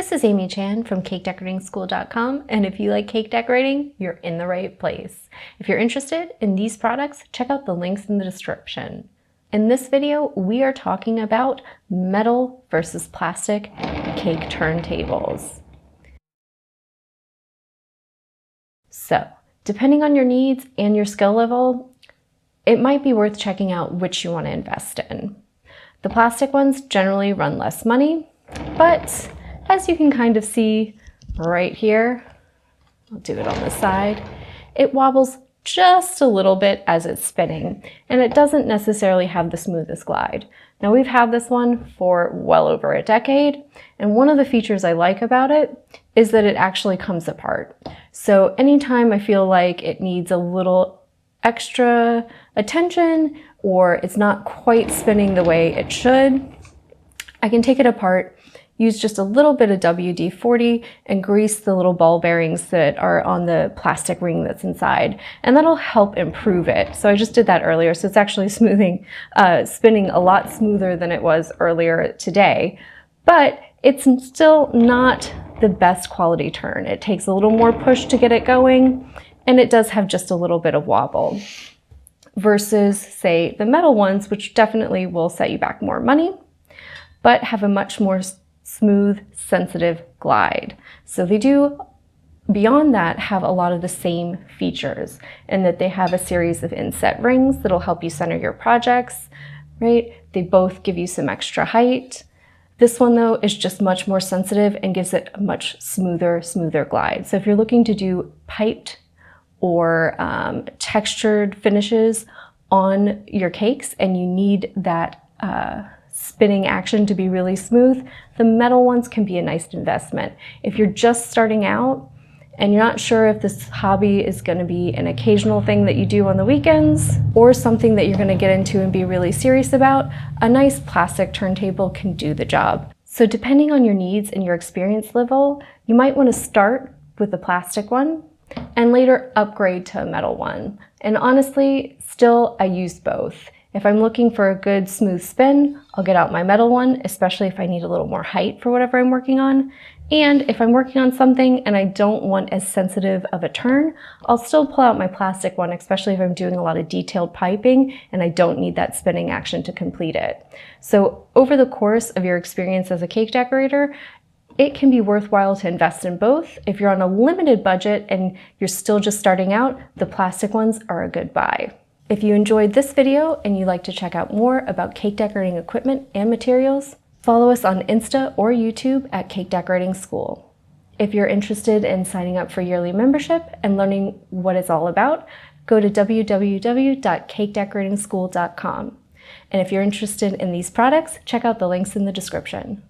This is Amy Chan from CakeDecoratingSchool.com, and if you like cake decorating, you're in the right place. If you're interested in these products, check out the links in the description. In this video, we are talking about metal versus plastic cake turntables. So, depending on your needs and your skill level, it might be worth checking out which you want to invest in. The plastic ones generally run less money, but as you can kind of see right here, I'll do it on the side, it wobbles just a little bit as it's spinning, and it doesn't necessarily have the smoothest glide. Now, we've had this one for well over a decade, and one of the features I like about it is that it actually comes apart. So anytime I feel like it needs a little extra attention or it's not quite spinning the way it should, I can take it apart, use just a little bit of WD-40 and grease the little ball bearings that are on the plastic ring that's inside, and that'll help improve it. So I just did that earlier, so it's actually spinning a lot smoother than it was earlier today, but it's still not the best quality turn. It takes a little more push to get it going, and it does have just a little bit of wobble. Versus, say, the metal ones, which definitely will set you back more money, but have a much more smooth, sensitive glide. So they do, beyond that, have a lot of the same features in that they have a series of inset rings that'll help you center your projects, right? They both give you some extra height. This one, though, is just much more sensitive and gives it a much smoother glide. So if you're looking to do piped or textured finishes on your cakes and you need that spinning action to be really smooth, the metal ones can be a nice investment. If you're just starting out and you're not sure if this hobby is going to be an occasional thing that you do on the weekends or something that you're going to get into and be really serious about, a nice plastic turntable can do the job. So depending on your needs and your experience level, you might want to start with a plastic one and later upgrade to a metal one. And honestly, still I use both. If I'm looking for a good smooth spin, I'll get out my metal one, especially if I need a little more height for whatever I'm working on. And if I'm working on something and I don't want as sensitive of a turn, I'll still pull out my plastic one, especially if I'm doing a lot of detailed piping and I don't need that spinning action to complete it. So over the course of your experience as a cake decorator, it can be worthwhile to invest in both. If you're on a limited budget and you're still just starting out, the plastic ones are a good buy. If you enjoyed this video and you'd like to check out more about cake decorating equipment and materials, follow us on Insta or YouTube at Cake Decorating School. If you're interested in signing up for yearly membership and learning what it's all about, go to www.cakedecoratingschool.com. And if you're interested in these products, check out the links in the description.